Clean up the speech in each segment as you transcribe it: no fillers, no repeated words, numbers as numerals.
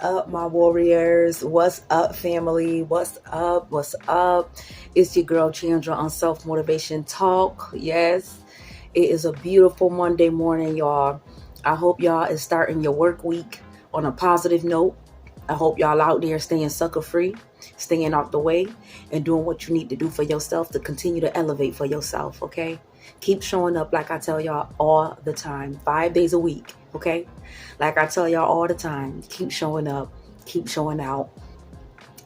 up, my warriors? What's up, family? What's up? What's up? It's your girl Chandra on Self Motivation Talk. Yes, it is a beautiful Monday morning, y'all. I hope y'all is starting your work week on a positive note. I hope y'all out there staying sucker free, staying out the way, and doing what you need to do for yourself to continue to elevate for yourself, okay? Keep showing up like I tell y'all all the time, 5 days a week, okay? Like I tell y'all all the time, keep showing up, keep showing out,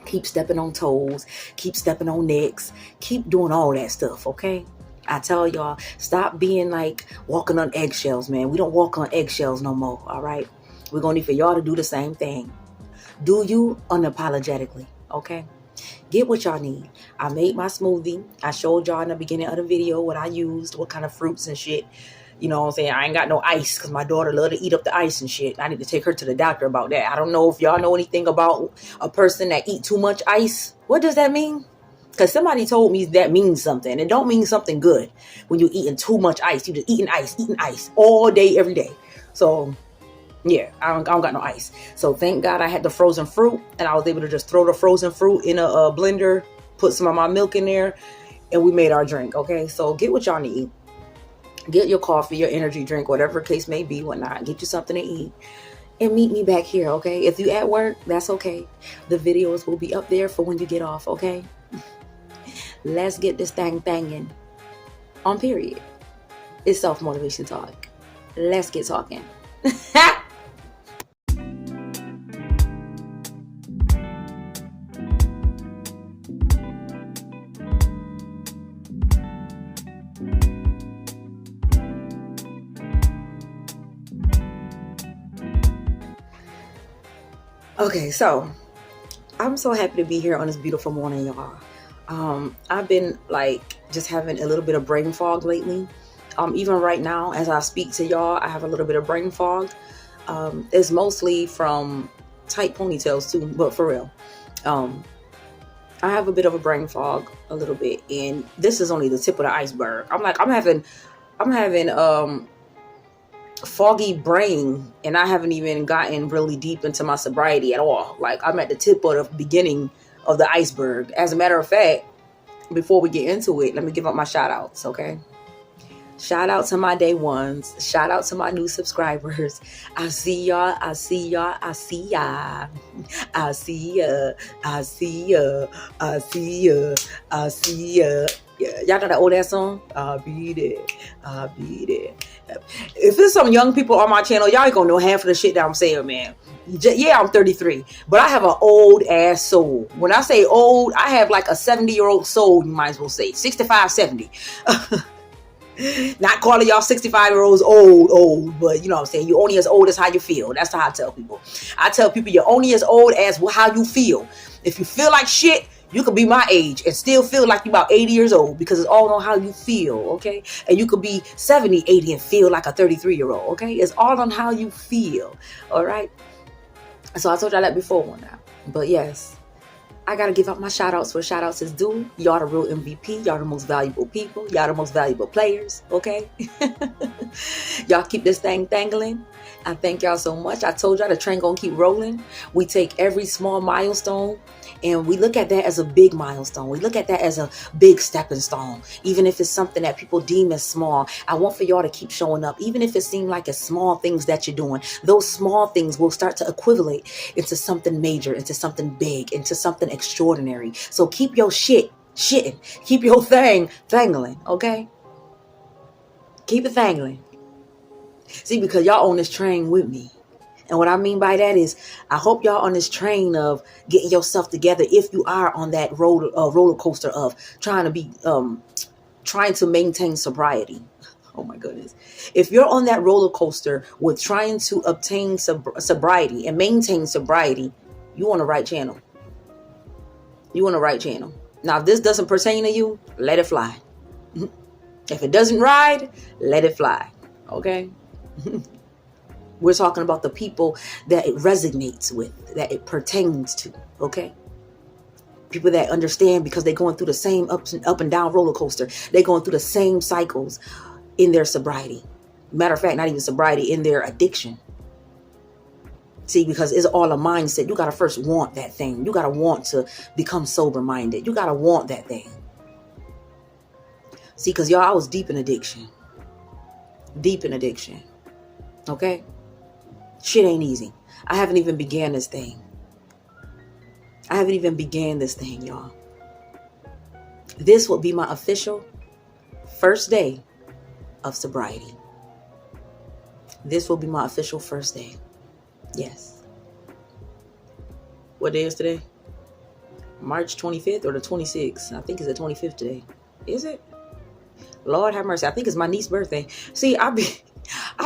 keep stepping on toes, keep stepping on necks, keep doing all that stuff, okay? I tell y'all, stop being like walking on eggshells, man. We don't walk on eggshells no more, all right? We're going to need for y'all to do the same thing. Do you unapologetically, okay? Get what y'all need. I made my smoothie. I showed y'all in the beginning of the video what I used, what kind of fruits and shit. You know what I'm saying? I ain't got no ice because my daughter love to eat up the ice and shit. I need to take her to the doctor about that. I don't know if y'all know anything about a person that eat too much ice. What does that mean? Because somebody told me that means something. It don't mean something good when you're eating too much ice. You just eating ice all day, every day. So yeah, I don't got no ice. So thank God I had the frozen fruit and I was able to just throw the frozen fruit in a blender, put some of my milk in there, and we made our drink, okay? So get what y'all need. Get your coffee, your energy drink, whatever the case may be, whatnot. Get you something to eat and meet me back here, okay? If you at work, that's okay. The videos will be up there for when you get off, okay? Let's get this thing banging on period. It's self-motivation talk. Let's get talking. Okay, so I'm so happy to be here on this beautiful morning, y'all. I've been like just having a little bit of brain fog lately. Even right now, as I speak to y'all, I have a little bit of brain fog. It's mostly from tight ponytails too, but for real. I have a bit of a brain fog a little bit, and this is only the tip of the iceberg. I'm having foggy brain, and I haven't even gotten really deep into my sobriety at all. Like, I'm at the tip of the beginning of the iceberg. As a matter of fact, before we get into it, let me give up my shout outs, okay? Shout out to my day ones. Shout out to my new subscribers. I see y'all. I see y'all. I see y'all. I see ya. I see ya. I see ya. I see ya. Yeah, y'all know that old ass song? I'll be there. I'll be there. If there's some young people on my channel, y'all ain't gonna know half of the shit that I'm saying, man. Yeah, I'm 33, but I have an old ass soul. When I say old, I have like a 70-year-old soul, you might as well say. 65, 70. Not calling y'all 65-year-olds old, but you know what I'm saying? You're only as old as how you feel. That's how I tell people. I tell people you're only as old as how you feel. If you feel like shit, you could be my age and still feel like you're about 80 years old, because it's all on how you feel, okay? And you could be 70, 80 and feel like a 33-year-old, okay? It's all on how you feel, all right? So I told y'all that before now. But yes, I got to give out my shout outs where shout outs is due. Y'all the real MVP. Y'all the most valuable people. Y'all the most valuable players, okay? Y'all keep this thing dangling. I thank y'all so much. I told y'all the train gonna keep rolling. We take every small milestone and we look at that as a big milestone. We look at that as a big stepping stone. Even if it's something that people deem as small, I want for y'all to keep showing up. Even if it seems like it's small things that you're doing, those small things will start to equivalent into something major, into something big, into something extraordinary. So keep your shitting. Keep your thing thangling, okay? Keep it thangling. See, because y'all on this train with me. And what I mean by that is, I hope y'all on this train of getting yourself together. If you are on that roller coaster of trying to maintain sobriety. Oh my goodness. If you're on that roller coaster with trying to obtain sobriety and maintain sobriety, you on the right channel. You on the right channel. Now, if this doesn't pertain to you, let it fly. If it doesn't ride, let it fly. Okay? We're talking about the people that it resonates with, that it pertains to, okay? People that understand because they're going through the same up and down roller coaster. They're going through the same cycles in their sobriety. Matter of fact, not even sobriety, in their addiction. See, because it's all a mindset. You got to first want that thing. You got to want to become sober-minded. You got to want that thing. See, because y'all, I was deep in addiction. Deep in addiction. Okay? Shit ain't easy. I haven't even began this thing. Y'all. This will be my official first day of sobriety. This will be my official first day. Yes. What day is today? March 25th or the 26th? I think it's the 25th today. Is it? Lord have mercy. I think it's my niece's birthday. See, I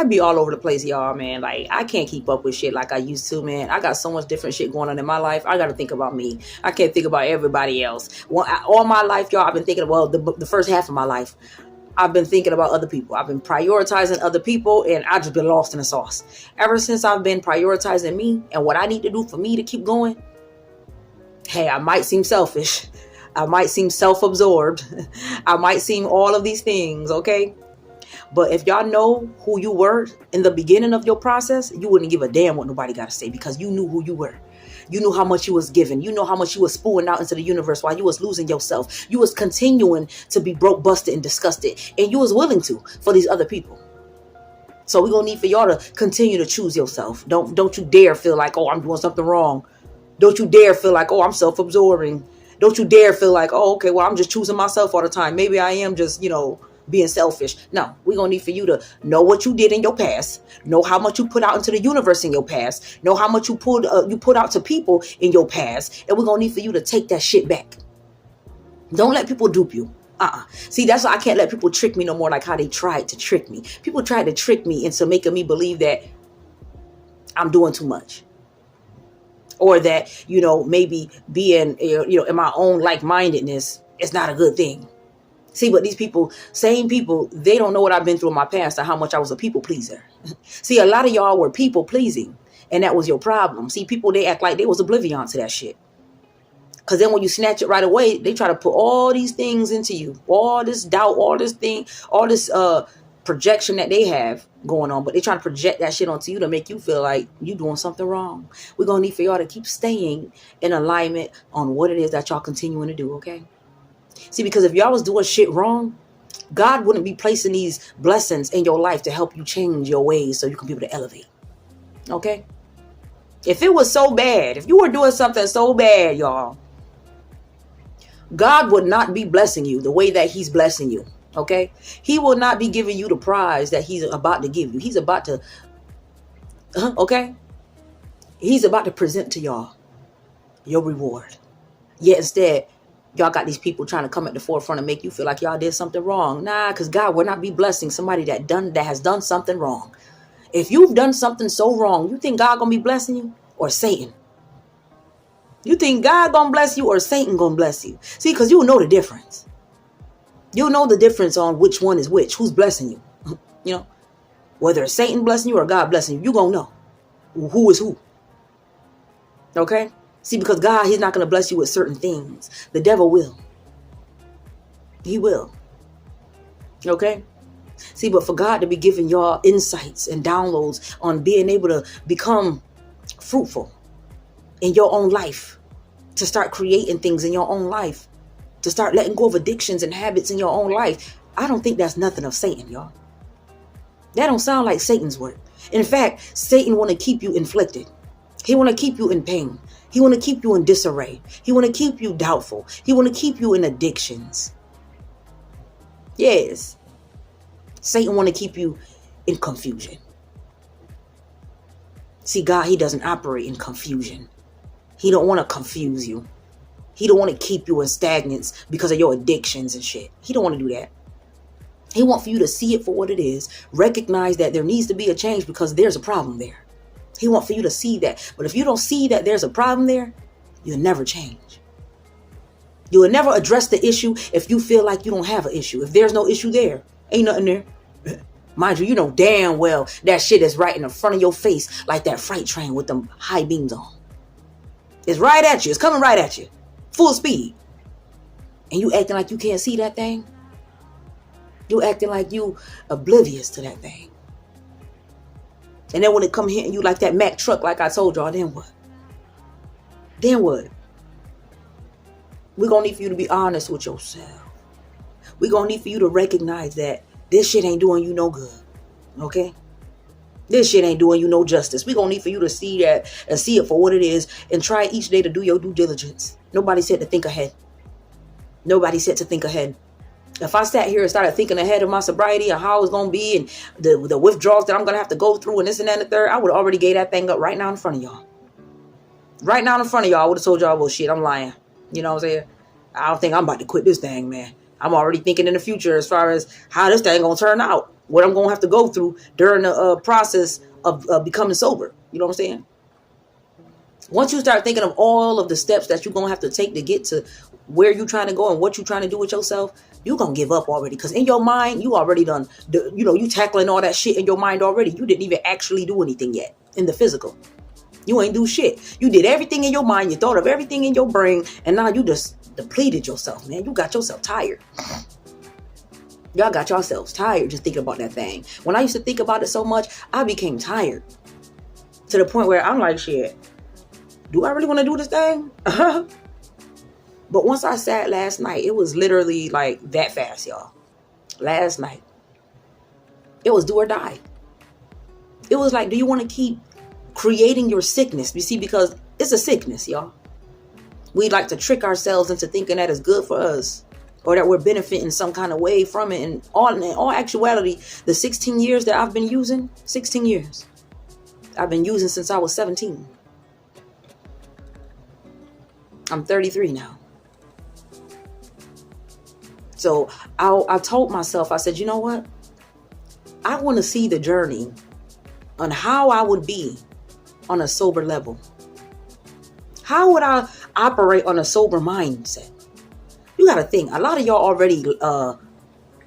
be all over the place, y'all, man. Like, I can't keep up with shit like I used to, man. I got so much different shit going on in my life. I got to think about me. I can't think about everybody else. All my life, y'all, I've been thinking, well, the first half of my life, I've been thinking about other people. I've been prioritizing other people, and I just been lost in the sauce. Ever since I've been prioritizing me and what I need to do for me to keep going, hey, I might seem selfish. I might seem self-absorbed. I might seem all of these things, okay? But if y'all know who you were in the beginning of your process, you wouldn't give a damn what nobody got to say, because you knew who you were. You knew how much you was giving. You know how much you was spewing out into the universe while you was losing yourself. You was continuing to be broke, busted, and disgusted. And you was willing to for these other people. So we're going to need for y'all to continue to choose yourself. Don't you dare feel like, oh, I'm doing something wrong. Don't you dare feel like, oh, I'm self-absorbing. Don't you dare feel like, oh, okay, well, I'm just choosing myself all the time. Maybe I am just, being selfish. No, we're going to need for you to know what you did in your past, know how much you put out into the universe in your past, know how much you put out to people in your past, and we're going to need for you to take that shit back. Don't let people dupe you. See, that's why I can't let people trick me no more, like how they tried to trick me. People tried to trick me into making me believe that I'm doing too much. Or that, maybe being, in my own like-mindedness is not a good thing. See, but these people, same people, they don't know what I've been through in my past and how much I was a people pleaser. See, a lot of y'all were people pleasing, and that was your problem. See, people, they act like they was oblivion to that shit. Because then when you snatch it right away, they try to put all these things into you, all this doubt, all this projection that they have going on, but they trying to project that shit onto you to make you feel like you doing something wrong. We're going to need for y'all to keep staying in alignment on what it is that y'all continuing to do, okay? See, because if y'all was doing shit wrong, God wouldn't be placing these blessings in your life to help you change your ways so you can be able to elevate. Okay? If it was so bad, if you were doing something so bad, y'all, God would not be blessing you the way that he's blessing you. Okay? He will not be giving you the prize that he's about to give you. He's about to, okay? He's about to present to y'all your reward. Yet instead, y'all got these people trying to come at the forefront and make you feel like y'all did something wrong. Nah, because God will not be blessing somebody that has done something wrong. If you've done something so wrong, you think God gonna be blessing you or Satan? You think God gonna bless you or Satan gonna bless you? See, because you know the difference. You'll know the difference on which one is which, who's blessing you. Whether it's Satan blessing you or God blessing you, you gonna know who is who. Okay? See, because God, he's not going to bless you with certain things. The devil will. He will. Okay? See, but for God to be giving y'all insights and downloads on being able to become fruitful in your own life, to start creating things in your own life, to start letting go of addictions and habits in your own life, I don't think that's nothing of Satan, y'all. That don't sound like Satan's work. In fact, Satan want to keep you inflicted. He want to keep you in pain. He want to keep you in disarray. He want to keep you doubtful. He want to keep you in addictions. Yes. Satan want to keep you in confusion. See, God, he doesn't operate in confusion. He don't want to confuse you. He don't want to keep you in stagnance because of your addictions and shit. He don't want to do that. He want for you to see it for what it is. Recognize that there needs to be a change because there's a problem there. He wants for you to see that. But if you don't see that there's a problem there, you'll never change. You will never address the issue if you feel like you don't have an issue. If there's no issue there, ain't nothing there. Mind you, you know damn well that shit is right in the front of your face like that freight train with them high beams on. It's right at you. It's coming right at you. Full speed. And you acting like you can't see that thing? You acting like you oblivious to that thing. And then when it come hitting you like that Mack truck, like I told y'all, then what? Then what? We're going to need for you to be honest with yourself. We're going to need for you to recognize that this shit ain't doing you no good. Okay? This shit ain't doing you no justice. We're going to need for you to see that and see it for what it is and try each day to do your due diligence. Nobody said to think ahead. Nobody said to think ahead. If I sat here and started thinking ahead of my sobriety and how it's going to be and the withdrawals that I'm going to have to go through and this and that and the third, I would have already gave that thing up right now in front of y'all. Right now in front of y'all, I would have told y'all, well, shit, I'm lying. You know what I'm saying? I don't think I'm about to quit this thing, man. I'm already thinking in the future as far as how this thing going to turn out. What I'm going to have to go through during the process of becoming sober. You know what I'm saying? Once you start thinking of all of the steps that you're going to have to take to get to where you're trying to go and what you're trying to do with yourself, you're going to give up already. Because in your mind, you already done, you tackling all that shit in your mind already. You didn't even actually do anything yet in the physical. You ain't do shit. You did everything in your mind. You thought of everything in your brain. And now you just depleted yourself, man. You got yourself tired. Y'all got yourselves tired just thinking about that thing. When I used to think about it so much, I became tired. To the point where I'm like, shit, do I really want to do this thing? But once I sat last night, it was literally like that fast, y'all. Last night. It was do or die. It was like, do you want to keep creating your sickness? You see, because it's a sickness, y'all. We like to trick ourselves into thinking that it's good for us or that we're benefiting some kind of way from it. And in all actuality, the 16 years that I've been using, 16 years, I've been using since I was 17. I'm 33 now. So I told myself, I said, you know what? I want to see the journey on how I would be on a sober level. How would I operate on a sober mindset? You got to think, a lot of y'all already,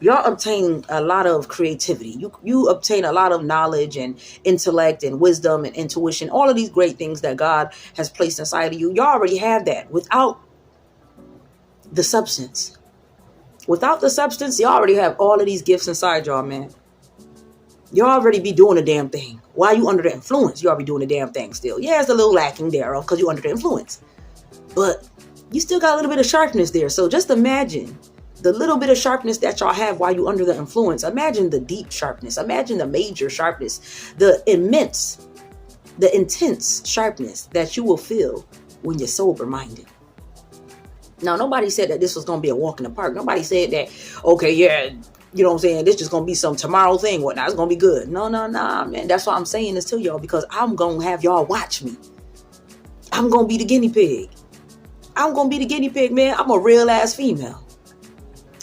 y'all obtain a lot of creativity. You obtain a lot of knowledge and intellect and wisdom and intuition. All of these great things that God has placed inside of you. Y'all already have that without the substance. Without the substance, y'all already have all of these gifts inside y'all, man. You already be doing the damn thing. While you under the influence, you already doing the damn thing still. Yeah, it's a little lacking thereof because you under the influence. But you still got a little bit of sharpness there. So just imagine the little bit of sharpness that y'all have while you under the influence. Imagine the deep sharpness. Imagine the major sharpness. The intense sharpness that you will feel when you're sober-minded. Now, nobody said that this was going to be a walk in the park. Nobody said that, okay, yeah, you know what I'm saying? This just going to be some tomorrow thing. Whatnot. It's going to be good. No, man. That's why I'm saying this to y'all, because I'm going to have y'all watch me. I'm going to be the guinea pig. I'm going to be the guinea pig, man. I'm a real ass female.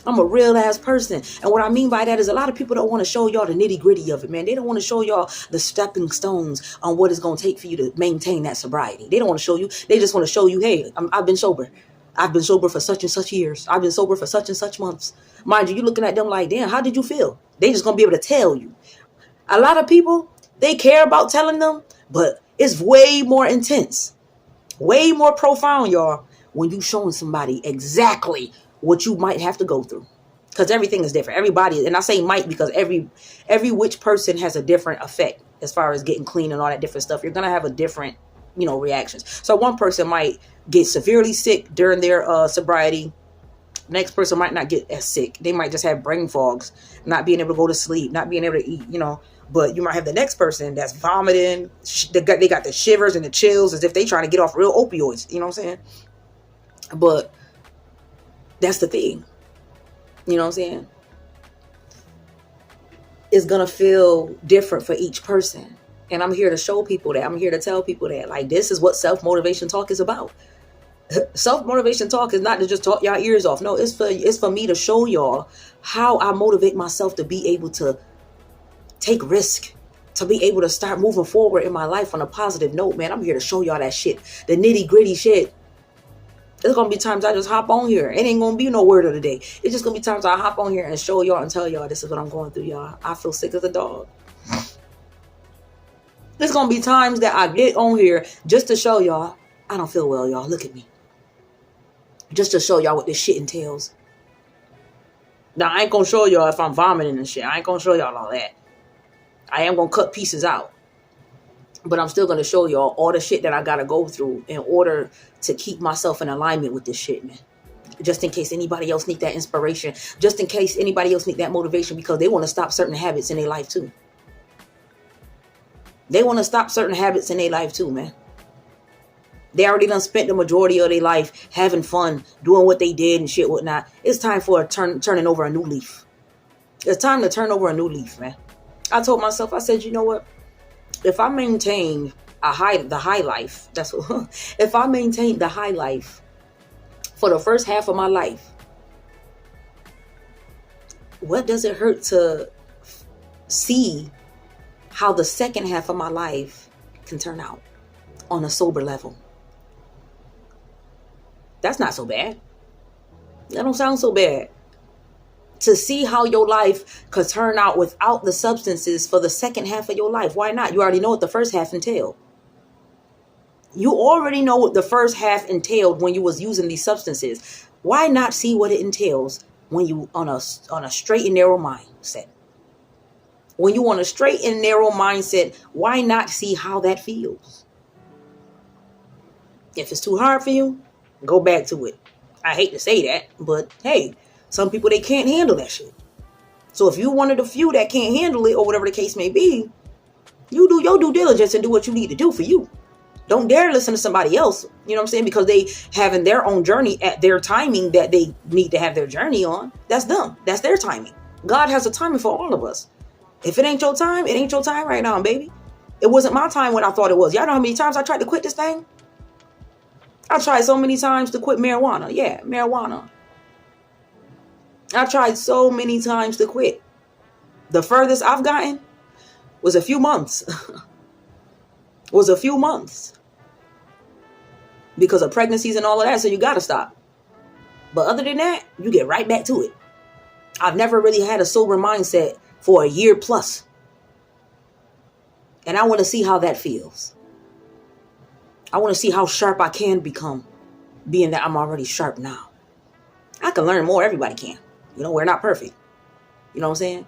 I'm a real ass person. And what I mean by that is a lot of people don't want to show y'all the nitty gritty of it, man. They don't want to show y'all the stepping stones on what it's going to take for you to maintain that sobriety. They don't want to show you. They just want to show you, hey, I've been sober. I've been sober for such and such years. I've been sober for such and such months. Mind you, you're looking at them like, damn, how did you feel? They just going to be able to tell you. A lot of people, they care about telling them, but it's way more intense, way more profound, y'all, when you showing somebody exactly what you might have to go through. Because everything is different. Everybody, and I say might because every which person has a different effect as far as getting clean and all that different stuff. You're going to have a different, reactions. So one person might get severely sick during their sobriety. Next person might not get as sick. They might just have brain fogs, not being able to go to sleep, not being able to eat, But you might have the next person that's vomiting. They got the shivers and the chills as if they trying to get off real opioids. You know what I'm saying? But that's the thing. You know what I'm saying? It's going to feel different for each person. And I'm here to show people that. I'm here to tell people that. Like, this is what self-motivation talk is about. Self-motivation talk is not to just talk y'all ears off. No, it's for me to show y'all how I motivate myself to be able to take risk, to be able to start moving forward in my life on a positive note, man. I'm here to show y'all that shit, the nitty gritty shit. There's going to be times I just hop on here. It ain't going to be no word of the day. It's just going to be times I hop on here and show y'all and tell y'all this is what I'm going through, y'all. I feel sick as a dog. There's going to be times that I get on here just to show y'all I don't feel well, y'all. Look at me. Just to show y'all what this shit entails. Now, I ain't going to show y'all if I'm vomiting and shit. I ain't going to show y'all all that. I am going to cut pieces out. But I'm still going to show y'all all the shit that I got to go through in order to keep myself in alignment with this shit, man. Just in case anybody else need that inspiration. Just in case anybody else need that motivation, because they want to stop certain habits in their life too. They want to stop certain habits in their life too, man. They already done spent the majority of their life having fun, doing what they did and shit, whatnot. It's time for turning over a new leaf. It's time to turn over a new leaf, man. I told myself, I said, you know what? If I maintain the high life, that's what, if I maintain the high life for the first half of my life, what does it hurt to see how the second half of my life can turn out on a sober level? That's not so bad. That don't sound so bad. To see how your life could turn out without the substances for the second half of your life. Why not? You already know what the first half entailed. You already know what the first half entailed when you was using these substances. Why not see what it entails when you on a straight and narrow mindset? When you on a straight and narrow mindset, why not see how that feels? If it's too hard for you, go back to it. I hate to say that, but hey, some people, they can't handle that shit. So if you're one of the few that can't handle it, or whatever the case may be, you do your due diligence and do what you need to do for you. Don't dare listen to somebody else, you know what I'm saying? Because they having their own journey at their timing that they need to have their journey on. That's them. That's their timing. God has a timing for all of us. If it ain't your time, it ain't your time right now, baby. It wasn't my time when I thought it was. Y'all know how many times I tried to quit this thing? I tried so many times to quit marijuana. Yeah, marijuana. I tried so many times to quit. The furthest I've gotten was a few months. Was a few months. Because of pregnancies and all of that, so you gotta stop. But other than that, you get right back to it. I've never really had a sober mindset for a year plus. And I want to see how that feels. I want to see how sharp I can become, being that I'm already sharp now. I can learn more. Everybody can. You know, we're not perfect. You know what I'm saying?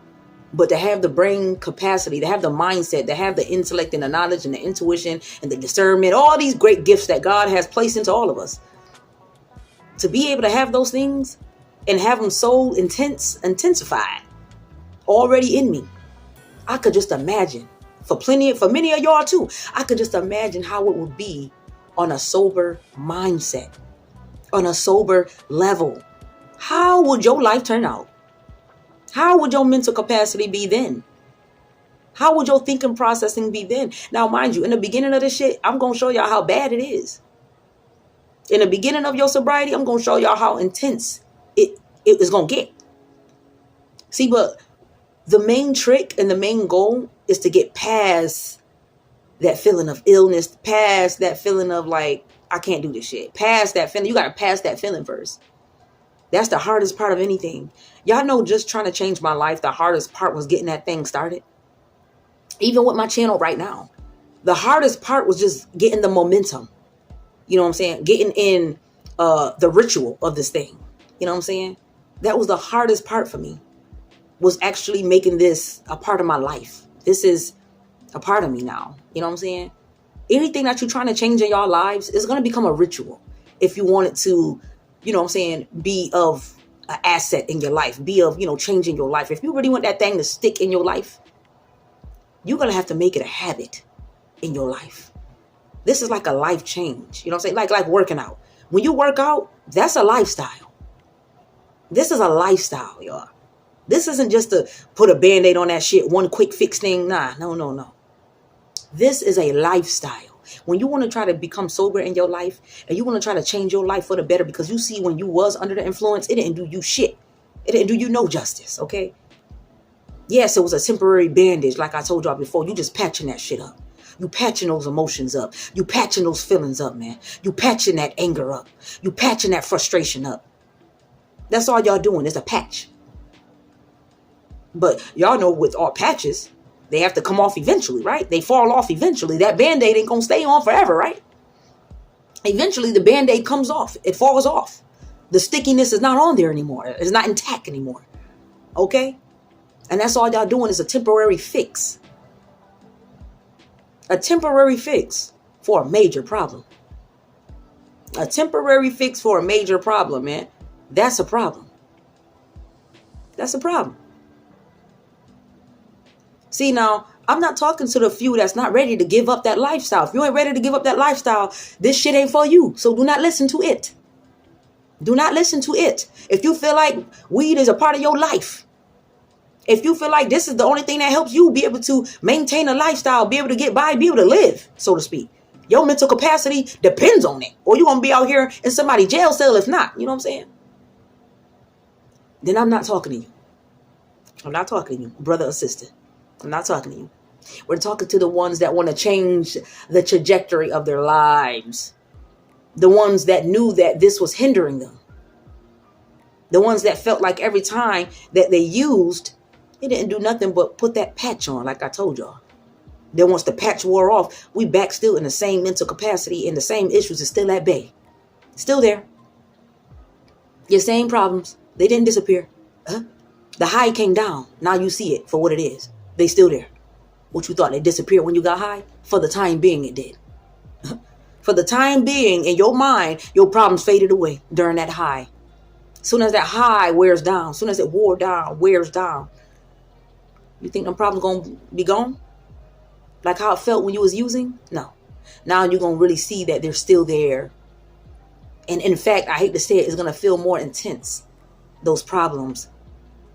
But to have the brain capacity, to have the mindset, to have the intellect and the knowledge and the intuition and the discernment, all these great gifts that God has placed into all of us, to be able to have those things and have them so intensified already in me, I could just imagine, for many of y'all too, I could just imagine how it would be on a sober mindset, on a sober level. How would your life turn out? How would your mental capacity be then? How would your thinking processing be then? Now, mind you, in the beginning of this shit, I'm going to show y'all how bad it is. In the beginning of your sobriety, I'm going to show y'all how intense it is going to get. See, but the main trick and the main goal is to get past that feeling of illness, past that feeling of like, I can't do this shit. Past that feeling. You got to pass that feeling first. That's the hardest part of anything. Y'all know, just trying to change my life, the hardest part was getting that thing started. Even with my channel right now, the hardest part was just getting the momentum. You know what I'm saying? Getting in the ritual of this thing. You know what I'm saying? That was the hardest part for me, was actually making this a part of my life. This is a part of me now. You know what I'm saying? Anything that you're trying to change in your lives is going to become a ritual if you want it to, you know what I'm saying, be of an asset in your life, be of, changing your life. If you really want that thing to stick in your life, you're going to have to make it a habit in your life. This is like a life change. You know what I'm saying? Like working out. When you work out, that's a lifestyle. This is a lifestyle, y'all. This isn't just to put a Band-Aid on that shit, one quick fix thing. Nah, no. This is a lifestyle. When you want to try to become sober in your life and you want to try to change your life for the better, because you see, when you was under the influence, it didn't do you shit. It didn't do you no justice, okay? Yes, it was a temporary bandage, like I told y'all before. You just patching that shit up. You patching those emotions up. You patching those feelings up, man. You patching that anger up. You patching that frustration up. That's all y'all doing is a patch. But y'all know, with all patches, they have to come off eventually, right? They fall off eventually. That Band-Aid ain't going to stay on forever, right? Eventually, the Band-Aid comes off. It falls off. The stickiness is not on there anymore. It's not intact anymore. Okay? And that's all y'all doing is a temporary fix. A temporary fix for a major problem. A temporary fix for a major problem, man. That's a problem. That's a problem. See, now, I'm not talking to the few that's not ready to give up that lifestyle. If you ain't ready to give up that lifestyle, this shit ain't for you. So do not listen to it. Do not listen to it. If you feel like weed is a part of your life, if you feel like this is the only thing that helps you be able to maintain a lifestyle, be able to get by, be able to live, so to speak, your mental capacity depends on it. Or you're going to be out here in somebody's jail cell if not. You know what I'm saying? Then I'm not talking to you. I'm not talking to you, brother or sister. I'm not talking to you. We're talking to the ones that want to change the trajectory of their lives. The ones that knew that this was hindering them. The ones that felt like every time that they used, it didn't do nothing but put that patch on, like I told y'all. Then once the patch wore off, we back still in the same mental capacity and the same issues is still at bay. Still there. Your same problems. They didn't disappear. The high came down. Now you see it for what it is. They still there. What you thought they disappeared when you got high? For the time being, it did. For the time being, in your mind, your problems faded away during that high. Soon as that high wears down, soon as it wore down, wears down, you think them problems gonna be gone? Like how it felt when you was using? No. Now you're gonna really see that they're still there. And in fact, I hate to say it, it's gonna feel more intense, those problems.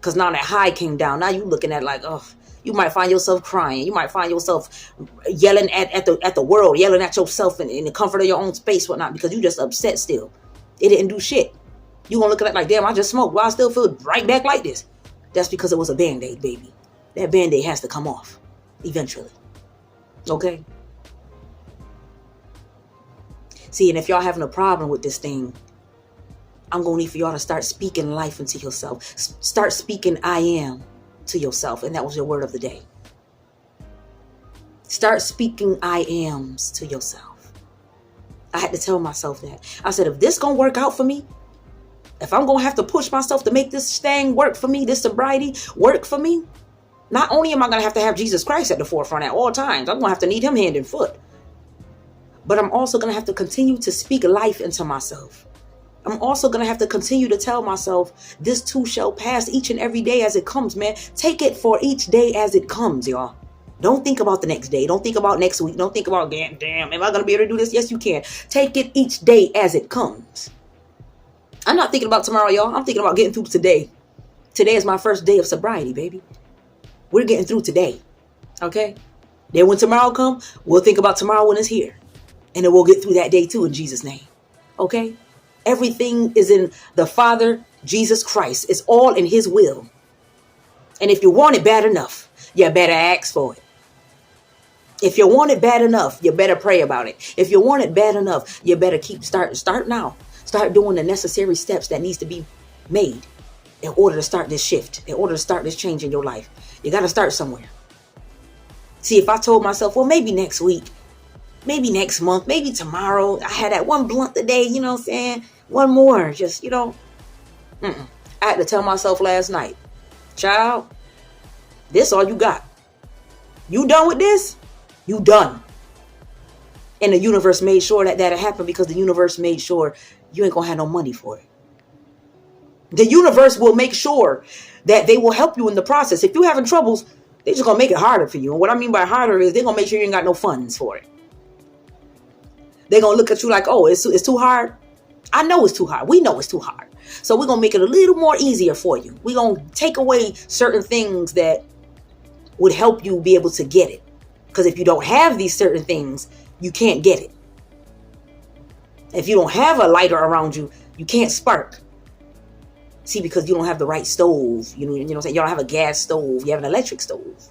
Because now that high came down. Now you looking at like, oh, you might find yourself crying. You might find yourself yelling at the world, yelling at yourself in the comfort of your own space, whatnot, because you just upset still. It didn't do shit. You gonna look at it like, damn, I just smoked. Well, I still feel right back like this. That's because it was a Band-Aid, baby. That Band-Aid has to come off eventually. Okay? See, and if y'all having a problem with this thing, I'm gonna need for y'all to start speaking life into yourself. Start speaking I am to yourself. And that was your word of the day. Start speaking I ams to yourself. I had to tell myself that. I said, if this gonna work out for me, if I'm gonna have to push myself to make this thing work for me, this sobriety work for me, not only am I gonna have to have Jesus Christ at the forefront at all times, I'm gonna have to need him hand and foot. But I'm also gonna have to continue to speak life into myself. I'm also going to have to continue to tell myself this too shall pass each and every day as it comes, man. Take it for each day as it comes, y'all. Don't think about the next day. Don't think about next week. Don't think about, damn, am I going to be able to do this? Yes, you can. Take it each day as it comes. I'm not thinking about tomorrow, y'all. I'm thinking about getting through today. Today is my first day of sobriety, baby. We're getting through today. Okay? Then when tomorrow comes, we'll think about tomorrow when it's here. And then we'll get through that day too in Jesus' name. Okay? Everything is in the Father, Jesus Christ. It's all in his will. And if you want it bad enough, you better ask for it. If you want it bad enough, you better pray about it. If you want it bad enough, you better start now. Start doing the necessary steps that needs to be made in order to start this shift, in order to start this change in your life. You got to start somewhere. See, if I told myself, well, maybe next week, maybe next month, maybe tomorrow, I had that one blunt today, you know what I'm saying? One more, just, I had to tell myself last night, child, this all you got. You done with this? You done. And the universe made sure that happened because the universe made sure you ain't gonna have no money for it. The universe will make sure that they will help you in the process. If you're having troubles, they're just gonna make it harder for you. And what I mean by harder is they're gonna make sure you ain't got no funds for it. They're going to look at you like, oh, it's too hard. I know it's too hard. We know it's too hard. So we're going to make it a little more easier for you. We're going to take away certain things that would help you be able to get it. Because if you don't have these certain things, you can't get it. If you don't have a lighter around you, you can't spark. See, because you don't have the right stove. You know what I'm saying? You don't have a gas stove. You have an electric stove.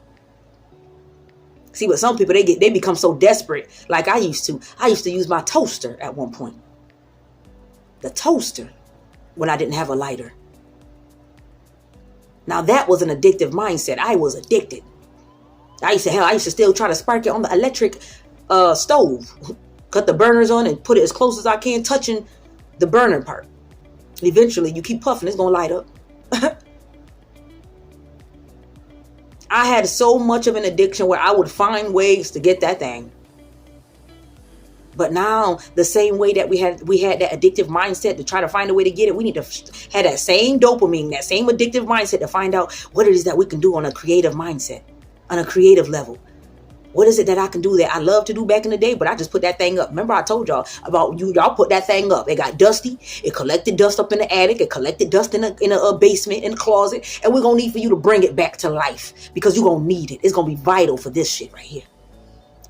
See, but some people, they become so desperate, like I used to. I used to use my toaster at one point. The toaster, when I didn't have a lighter. Now that was an addictive mindset. I was addicted. I used to still try to spark it on the electric stove. Cut the burners on and put it as close as I can, touching the burner part. And eventually, you keep puffing, it's going to light up. I had so much of an addiction where I would find ways to get that thing. But now, the same way that we had that addictive mindset to try to find a way to get it, we need to have that same dopamine, that same addictive mindset to find out what it is that we can do on a creative mindset, on a creative level. What is it that I can do that I love to do back in the day, but I just put that thing up? Remember I told y'all about y'all put that thing up. It got dusty. It collected dust up in the attic. It collected dust in a basement, in the closet. And we're going to need for you to bring it back to life because you're going to need it. It's going to be vital for this shit right here.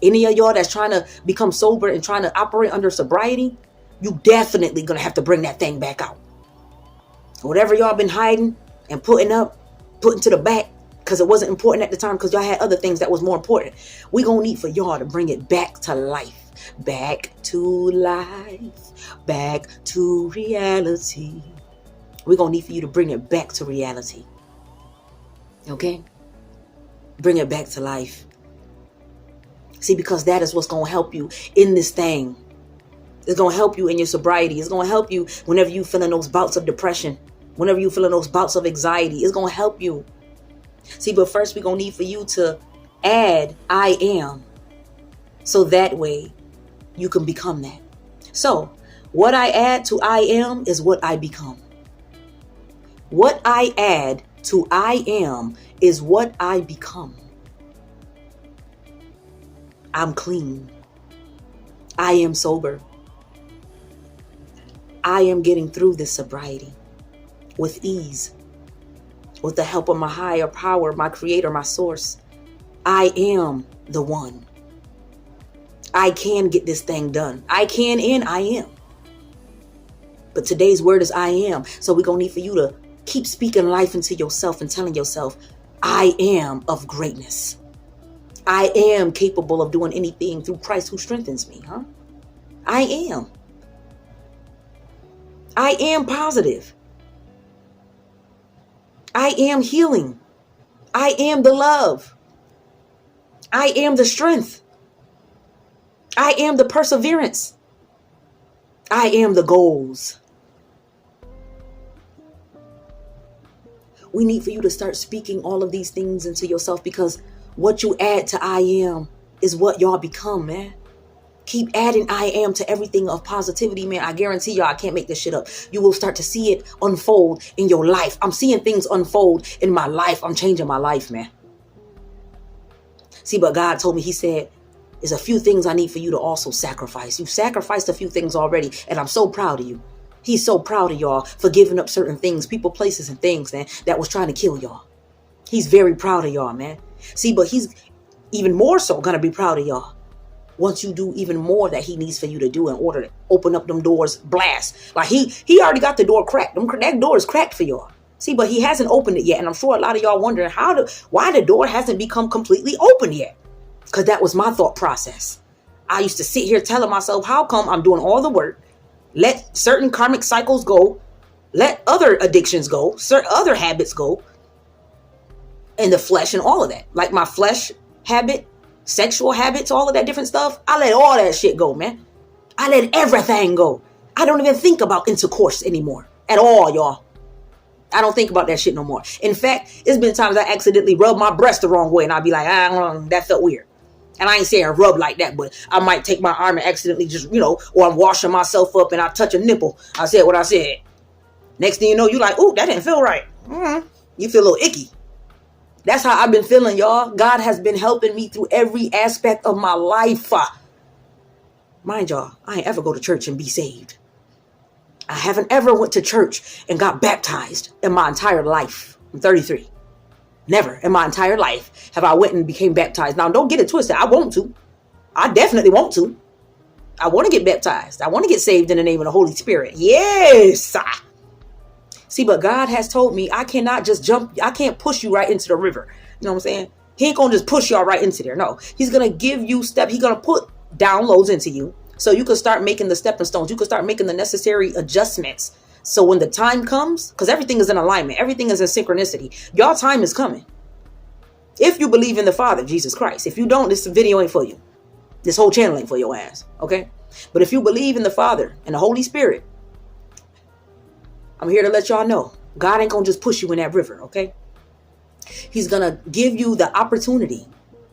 Any of y'all that's trying to become sober and trying to operate under sobriety, you definitely going to have to bring that thing back out. Whatever y'all been hiding and putting to the back, because it wasn't important at the time because y'all had other things that was more important. We gonna need for y'all to bring it back to life. Back to life. Back to reality. We're gonna need for you to bring it back to reality. Okay? Bring it back to life. See, because that is what's gonna help you in this thing. It's gonna help you in your sobriety. It's gonna help you whenever you feeling those bouts of depression. Whenever you feeling those bouts of anxiety. It's gonna help you. See, but first we're going to need for you to add I am. So that way you can become that. So what I add to I am is what I become. What I add to I am is what I become. I'm clean. I am sober. I am getting through this sobriety with ease. With the help of my higher power, my creator, my source. I am the one. I can get this thing done. I can and I am. But today's word is I am. So we're going to need for you to keep speaking life into yourself and telling yourself, I am of greatness. I am capable of doing anything through Christ who strengthens me. I am. I am positive. I am healing. I am the love. I am the strength. I am the perseverance. I am the goals. We need for you to start speaking all of these things into yourself because what you add to I am is what y'all become, man. Keep adding I am to everything of positivity, man. I guarantee y'all, I can't make this shit up. You will start to see it unfold in your life. I'm seeing things unfold in my life. I'm changing my life, man. See, but God told me, he said, there's a few things I need for you to also sacrifice. You've sacrificed a few things already, and I'm so proud of you. He's so proud of y'all for giving up certain things, people, places, and things, man, that was trying to kill y'all. He's very proud of y'all, man. See, but he's even more so going to be proud of y'all once you do even more that he needs for you to do in order to open up them doors, blast. Like he already got the door cracked. That door is cracked for y'all. See, but he hasn't opened it yet. And I'm sure a lot of y'all wondering why the door hasn't become completely open yet. Because that was my thought process. I used to sit here telling myself, how come I'm doing all the work? Let certain karmic cycles go. Let other addictions go. Certain other habits go. And the flesh and all of that. Like my flesh habit, sexual habits, all of that different stuff. I let all that shit go, man. I let everything go. I don't even think about intercourse anymore at all, y'all. I don't think about that shit no more. In fact, it's been times I accidentally rub my breast the wrong way and I'll be like, that felt weird. And I ain't saying rub like that, but I might take my arm and accidentally just, or I'm washing myself up and I touch a nipple. I said what I said. Next thing you know, you like, ooh, that didn't feel right. You feel a little icky. That's how I've been feeling, y'all. God has been helping me through every aspect of my life. Mind y'all, I ain't ever go to church and be saved. I haven't ever went to church and got baptized in my entire life. I'm 33. Never in my entire life have I went and became baptized. Now, don't get it twisted. I want to. I definitely want to. I want to get baptized. I want to get saved in the name of the Holy Spirit. Yes. See, but God has told me I cannot just jump. I can't push you right into the river. You know what I'm saying? He ain't going to just push y'all right into there. No, he's going to give you steps. He's going to put downloads into you so you can start making the stepping stones. You can start making the necessary adjustments. So when the time comes, because everything is in alignment, everything is in synchronicity. Your time is coming. If you believe in the Father, Jesus Christ. If you don't, this video ain't for you. This whole channel ain't for your ass. Okay? But if you believe in the Father and the Holy Spirit, I'm here to let y'all know. God ain't going to just push you in that river. Okay? He's going to give you the opportunity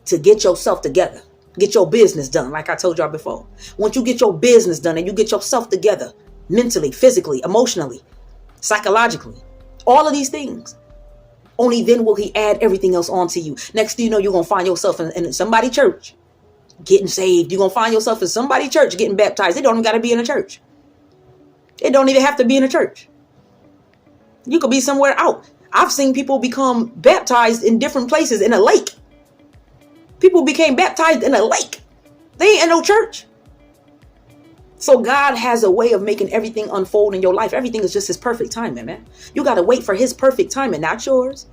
to get yourself together. Get your business done, like I told y'all before. Once you get your business done and you get yourself together, mentally, physically, emotionally, psychologically, all of these things, only then will he add everything else onto you. Next thing you know, you're going to find yourself in somebody's church getting saved. You're going to find yourself in somebody's church getting baptized. It don't even got to be in a church. It don't even have to be in a church. You could be somewhere out. I've seen people become baptized in different places in a lake. People became baptized in a lake. They ain't in no church. So God has a way of making everything unfold in your life. Everything is just his perfect timing, man. You got to wait for his perfect timing, not yours,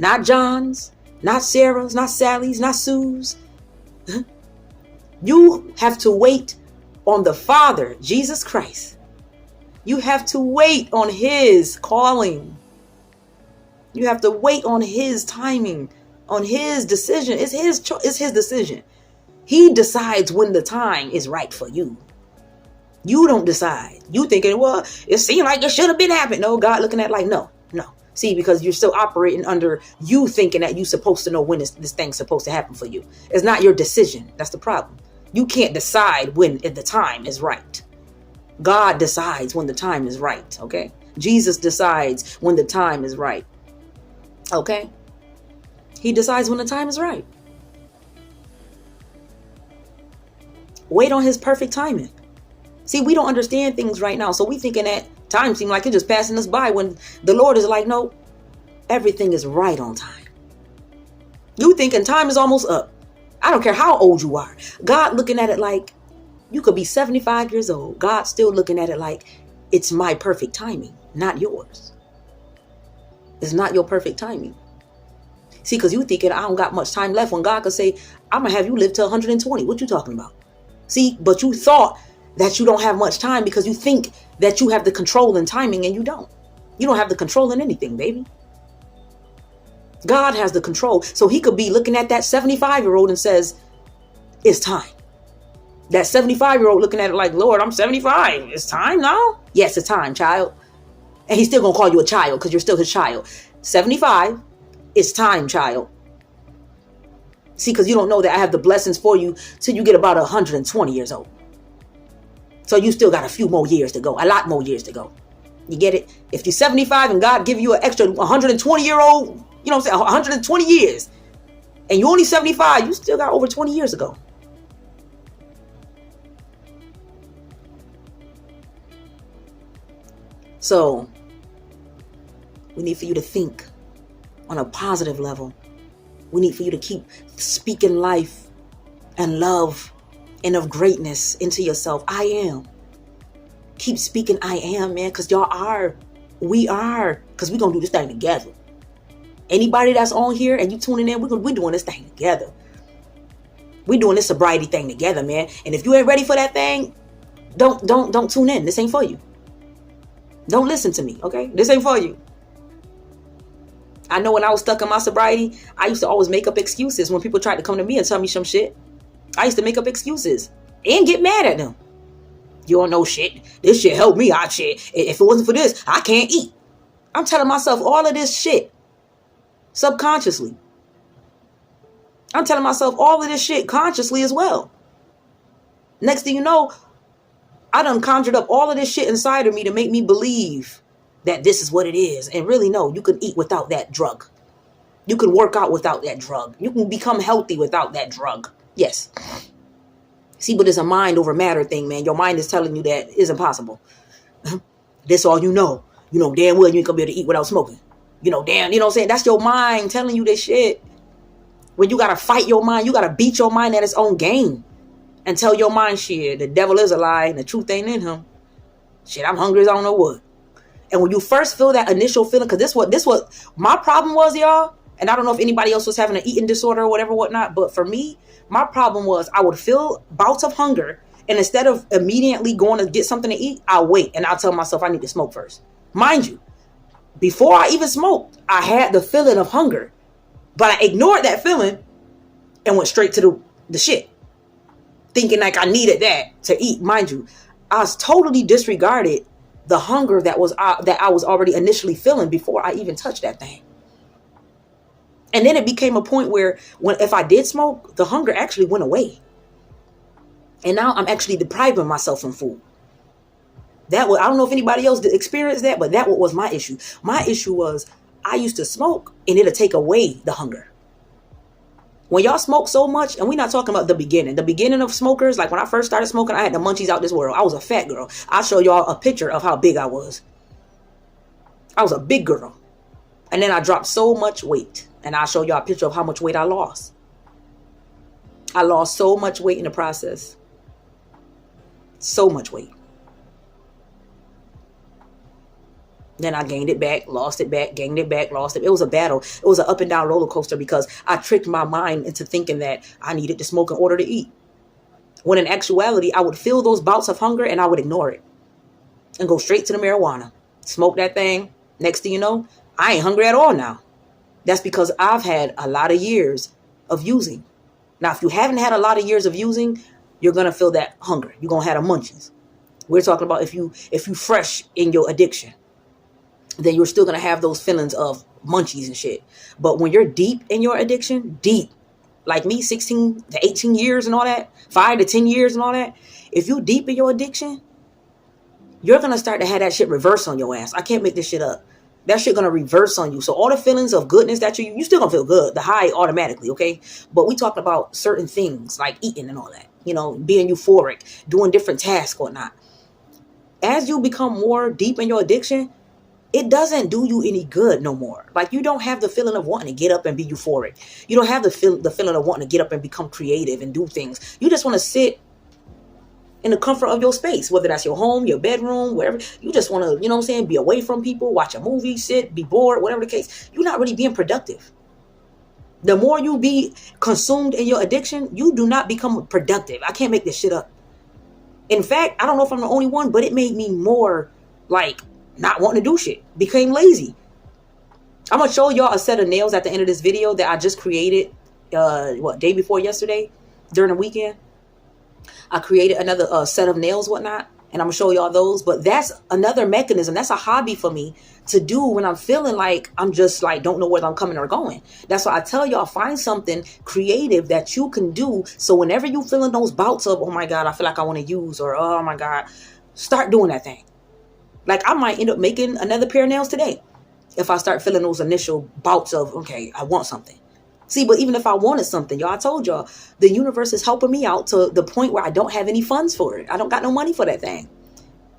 not John's, not Sarah's, not Sally's, not Sue's. You have to wait on the Father, Jesus Christ. You have to wait on his calling. You have to wait on his timing, on his decision. It's his choice. It's his decision. He decides when the time is right for you. You don't decide. You thinking, well, it seemed like it should have been happening. No, God looking at like, no. See, because you're still operating under you thinking that you're supposed to know when this thing's supposed to happen for you. It's not your decision. That's the problem. You can't decide when the time is right. God decides when the time is right. Okay. Jesus decides when the time is right. Okay. He decides when the time is right. Wait on his perfect timing. See, we don't understand things right now. So we thinking that time seems like it's just passing us by when the Lord is like, no, everything is right on time. You thinking time is almost up. I don't care how old you are. God looking at it like you could be 75 years old. God's still looking at it like it's my perfect timing, not yours. It's not your perfect timing. See, because you thinking I don't got much time left when God could say, I'm going to have you live to 120. What you talking about? See, but you thought that you don't have much time because you think that you have the control and timing, and you don't. You don't have the control in anything, baby. God has the control. So he could be looking at that 75-year-old and says, it's time. That 75-year-old looking at it like, Lord, I'm 75. It's time now? Yes, it's time, child. And he's still going to call you a child because you're still his child. 75, it's time, child. See, because you don't know that I have the blessings for you till you get about 120 years old. So you still got a few more years to go, a lot more years to go. You get it? If you're 75 and God give you an extra 120-year-old, you know what I'm saying, 120 years, and you're only 75, you still got over 20 years to go. So we need for you to think on a positive level. We need for you to keep speaking life and love and of greatness into yourself. I am. Keep speaking I am, man, because y'all are. We are. Because we're going to do this thing together. Anybody that's on here and you tuning in, we're doing this thing together. We're doing this sobriety thing together, man. And if you ain't ready for that thing, don't tune in. This ain't for you. Don't listen to me, okay? This ain't for you. I know when I was stuck in my sobriety, I used to always make up excuses when people tried to come to me and tell me some shit. I used to make up excuses and get mad at them. You don't know shit. This shit helped me out shit. If it wasn't for this, I can't eat. I'm telling myself all of this shit subconsciously. I'm telling myself all of this shit consciously as well. Next thing you know, I done conjured up all of this shit inside of me to make me believe that this is what it is. And really, no, you can eat without that drug. You can work out without that drug. You can become healthy without that drug. Yes. See, but it's a mind over matter thing, man. Your mind is telling you that it's impossible. This all you know. You know damn well you ain't gonna be able to eat without smoking. You know, damn, you know what I'm saying? That's your mind telling you this shit. When you gotta fight your mind, you gotta beat your mind at its own game. And tell your mind, shit, the devil is a lie and the truth ain't in him. Shit, I'm hungry as I don't know what. And when you first feel that initial feeling, because this what my problem was, y'all. And I don't know if anybody else was having an eating disorder or whatever, whatnot. But for me, my problem was I would feel bouts of hunger. And instead of immediately going to get something to eat, I'll wait. And I'll tell myself I need to smoke first. Mind you, before I even smoked, I had the feeling of hunger. But I ignored that feeling and went straight to the shit. Thinking like I needed that to eat. Mind you, I was totally disregarded the hunger that I was already initially feeling before I even touched that thing. And then it became a point where if I did smoke, the hunger actually went away. And now I'm actually depriving myself from food. I don't know if anybody else experienced that, but that was my issue. My issue was I used to smoke and it'll take away the hunger. When y'all smoke so much, and we're not talking about the beginning of smokers, like when I first started smoking, I had the munchies out this world. I was a fat girl. I'll show y'all a picture of how big I was. I was a big girl. And then I dropped so much weight. And I'll show y'all a picture of how much weight I lost. I lost so much weight in the process. So much weight. Then I gained it back, lost it back, gained it back, lost it. It was a battle. It was an up and down roller coaster because I tricked my mind into thinking that I needed to smoke in order to eat. When in actuality, I would feel those bouts of hunger and I would ignore it and go straight to the marijuana. Smoke that thing. Next thing you know, I ain't hungry at all now. That's because I've had a lot of years of using. Now, if you haven't had a lot of years of using, you're going to feel that hunger. You're going to have the munchies. We're talking about if you fresh in your addiction, then you're still going to have those feelings of munchies and shit. But when you're deep in your addiction, deep, like me, 16 to 18 years and all that, 5 to 10 years and all that, if you deep in your addiction, you're going to start to have that shit reverse on your ass. I can't make this shit up. That shit going to reverse on you. So all the feelings of goodness that you still going to feel good, the high automatically, okay? But we talking about certain things like eating and all that, you know, being euphoric, doing different tasks or not. As you become more deep in your addiction, it doesn't do you any good no more. Like, you don't have the feeling of wanting to get up and be euphoric. You don't have the feeling of wanting to get up and become creative and do things. You just want to sit in the comfort of your space, whether that's your home, your bedroom, wherever. You just want to, you know what I'm saying, be away from people, watch a movie, sit, be bored, whatever the case. You're not really being productive. The more you be consumed in your addiction, you do not become productive. I can't make this shit up. In fact, I don't know if I'm the only one, but it made me more like not wanting to do shit. Became lazy. I'm going to show y'all a set of nails at the end of this video that I just created, day before yesterday, during the weekend. I created another set of nails, whatnot, and I'm going to show y'all those. But that's another mechanism. That's a hobby for me to do when I'm feeling like I'm just like, don't know where I'm coming or going. That's why I tell y'all, find something creative that you can do. So whenever you feeling those bouts of, oh my God, I feel like I want to use, or oh my God, start doing that thing. Like, I might end up making another pair of nails today if I start feeling those initial bouts of, okay, I want something. See, but even if I wanted something, y'all, I told y'all, the universe is helping me out to the point where I don't have any funds for it. I don't got no money for that thing.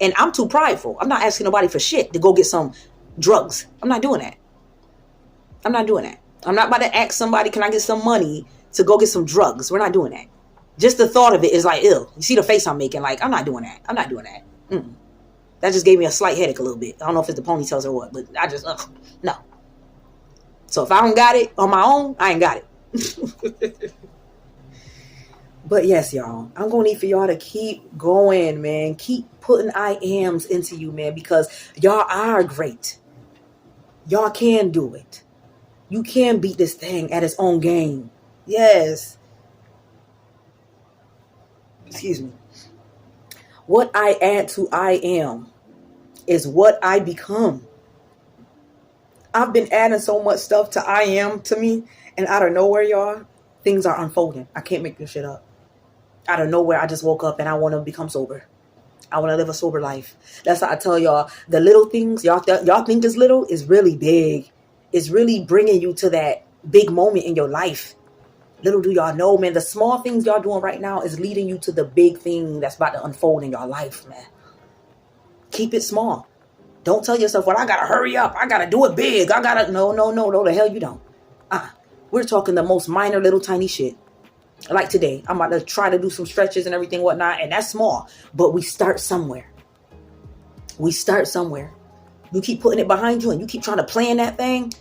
And I'm too prideful. I'm not asking nobody for shit to go get some drugs. I'm not doing that. I'm not doing that. I'm not about to ask somebody, can I get some money to go get some drugs? We're not doing that. Just the thought of it is like, ew. You see the face I'm making? Like, I'm not doing that. I'm not doing that. That just gave me a slight headache a little bit. I don't know if it's the ponytails or what, but I just, no. So if I don't got it on my own, I ain't got it. But yes, y'all, I'm going to need for y'all to keep going, man. Keep putting I ams into you, man, because y'all are great. Y'all can do it. You can beat this thing at its own game. Yes. Excuse me. What I add to I am is what I become. I've been adding so much stuff to I am to me, and out of nowhere, y'all, things are unfolding. I can't make this shit up. Out of nowhere, I just woke up and I want to become sober. I want to live a sober life. That's why I tell y'all, the little things y'all think is little is really big. It's really bringing you to that big moment in your life. Little do y'all know, man, the small things y'all doing right now is leading you to the big thing that's about to unfold in your life, man. Keep it small. Don't tell yourself, well, I got to hurry up. I got to do it big. No, the hell you don't. We're talking the most minor little tiny shit. Like today, I'm about to try to do some stretches and everything, whatnot, and that's small. But we start somewhere. We start somewhere. You keep putting it behind you and you keep trying to plan that thing.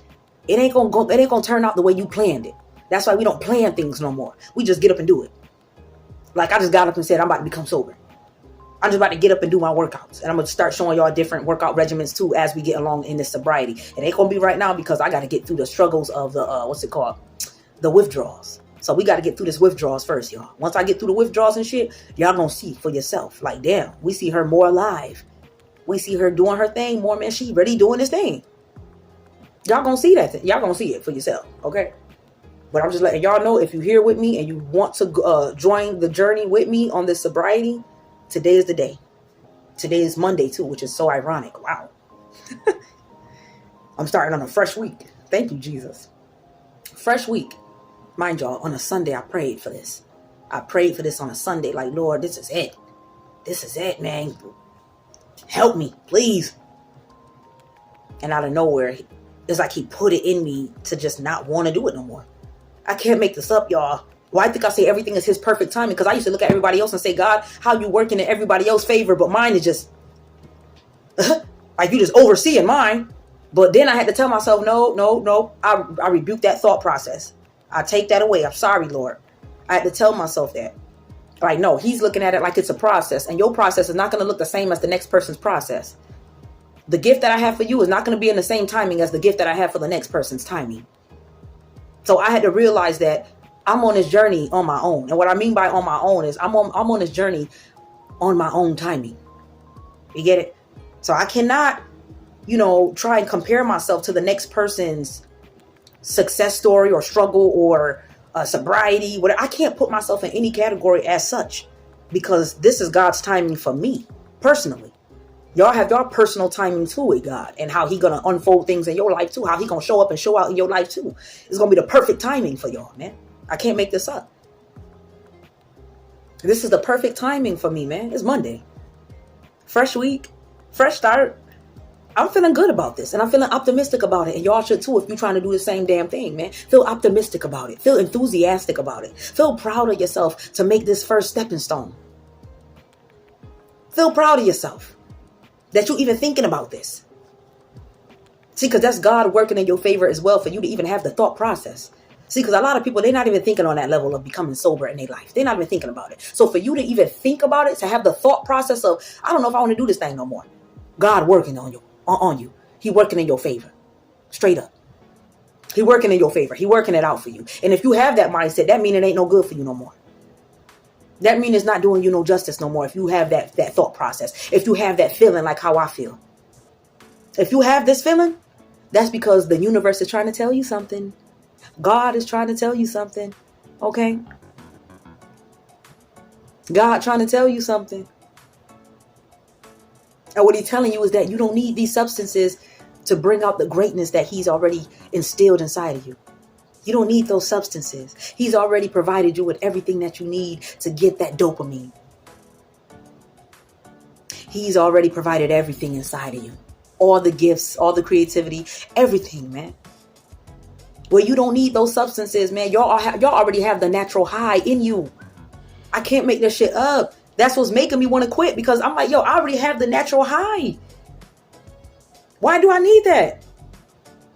It ain't gonna turn out the way you planned it. That's why we don't plan things no more. We just get up and do it. Like, I just got up and said, I'm about to become sober. I'm just about to get up and do my workouts. And I'm going to start showing y'all different workout regimens too as we get along in this sobriety. It ain't going to be right now because I got to get through the struggles of the, the withdrawals. So we got to get through this withdrawals first, y'all. Once I get through the withdrawals and shit, y'all going to see for yourself. Like, damn, we see her more alive. We see her doing her thing more, man. She really doing this thing. Y'all gonna see that. Y'all gonna see it for yourself, okay? But I'm just letting y'all know, if you're here with me and you want to join the journey with me on this sobriety, today is the day. Today is Monday too, which is so ironic. Wow. I'm starting on a fresh week. Thank you, Jesus. Fresh week. Mind y'all, on a Sunday, I prayed for this. I prayed for this on a Sunday. Like, Lord, this is it. This is it, man. Help me, please. And out of nowhere, it's like he put it in me to just not want to do it no more. I can't make this up, y'all. Why I think I say everything is his perfect timing? Because I used to look at everybody else and say, God, how you working in everybody else's favor, but mine is just like you just overseeing mine. But then I had to tell myself, no. I rebuke that thought process. I take that away. I'm sorry, Lord. I had to tell myself that. Like, no, he's looking at it like it's a process. And your process is not going to look the same as the next person's process. The gift that I have for you is not going to be in the same timing as the gift that I have for the next person's timing. So I had to realize that I'm on this journey on my own. And what I mean by on my own is I'm on this journey on my own timing. You get it? So I cannot, try and compare myself to the next person's success story or struggle or sobriety. Whatever. I can't put myself in any category as such, because this is God's timing for me personally. Y'all have your personal timing too with God, and how he gonna unfold things in your life too, how he gonna show up and show out in your life too. It's gonna be the perfect timing for y'all, man. I can't make this up. This is the perfect timing for me, man. It's Monday. Fresh week, fresh start. I'm feeling good about this, and I'm feeling optimistic about it, and y'all should too if you're trying to do the same damn thing, man. Feel optimistic about it. Feel enthusiastic about it. Feel proud of yourself to make this first stepping stone. Feel proud of yourself that you're even thinking about this. See, because that's God working in your favor as well for you to even have the thought process. See, because a lot of people, they're not even thinking on that level of becoming sober in their life. They're not even thinking about it. So for you to even think about it, to have the thought process of, I don't know if I want to do this thing no more. God working on you. He working in your favor. Straight up. He working in your favor. He working it out for you. And if you have that mindset, that means it ain't no good for you no more. That means it's not doing you no justice no more. If you have that thought process, if you have that feeling like how I feel, if you have this feeling, that's because the universe is trying to tell you something. God is trying to tell you something. Okay. God trying to tell you something. And what he's telling you is that you don't need these substances to bring out the greatness that he's already instilled inside of you. You don't need those substances. He's already provided you with everything that you need to get that dopamine. He's already provided everything inside of you. All the gifts, all the creativity, everything, man. Well, you don't need those substances, man. Y'all already have the natural high in you. I can't make this shit up. That's what's making me want to quit, because I'm like, I already have the natural high. Why do I need that?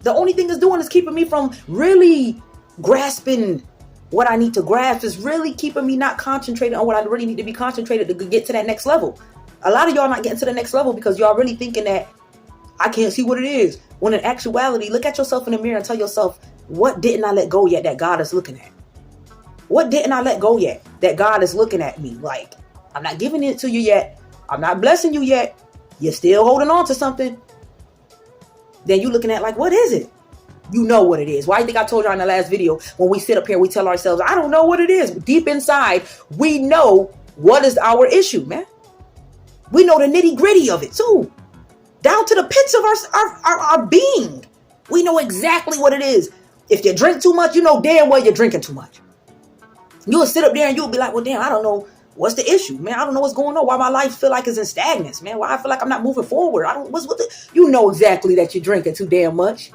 The only thing it's doing is keeping me from really grasping what I need to grasp. Is really keeping me not concentrated on what I really need to be concentrated to get to that next level. A lot of y'all not getting to the next level because y'all really thinking that I can't see what it is. When in actuality, look at yourself in the mirror and tell yourself, what didn't I let go yet that God is looking at? What didn't I let go yet that God is looking at me like? I'm not giving it to you yet. I'm not blessing you yet. You're still holding on to something. Then you looking at like, what is it? You know what it is. Why do you think I told you in the last video, when we sit up here, we tell ourselves, I don't know what it is. Deep inside, we know what is our issue, man. We know the nitty gritty of it too. Down to the pits of our being. We know exactly what it is. If you drink too much, you know damn well you're drinking too much. You'll sit up there and you'll be like, well, damn, I don't know. What's the issue, man? I don't know what's going on. Why my life feel like it's in stagnance, man? Why I feel like I'm not moving forward? You know exactly that you're drinking too damn much.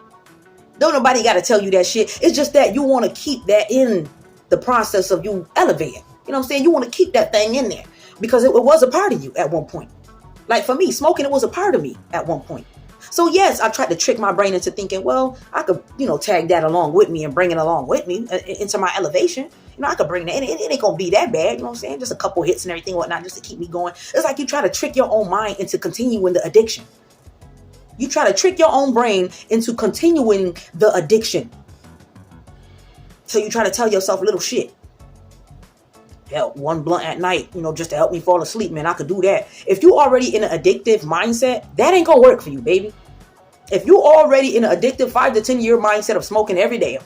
Don't nobody got to tell you that shit. It's just that you want to keep that in the process of you elevating. You know what I'm saying? You want to keep that thing in there because it was a part of you at one point. Like for me, smoking, it was a part of me at one point. So yes, I tried to trick my brain into thinking, well, I could, tag that along with me and bring it along with me into my elevation. I could bring that in. It ain't going to be that bad. You know what I'm saying? Just a couple hits and everything, whatnot, just to keep me going. It's like you try to trick your own mind into continuing the addiction. You try to trick your own brain into continuing the addiction. So you try to tell yourself little shit. Hell, one blunt at night, just to help me fall asleep, man. I could do that. If you already in an addictive mindset, that ain't going to work for you, baby. If you're already in an addictive 5 to 10 year mindset of smoking every damn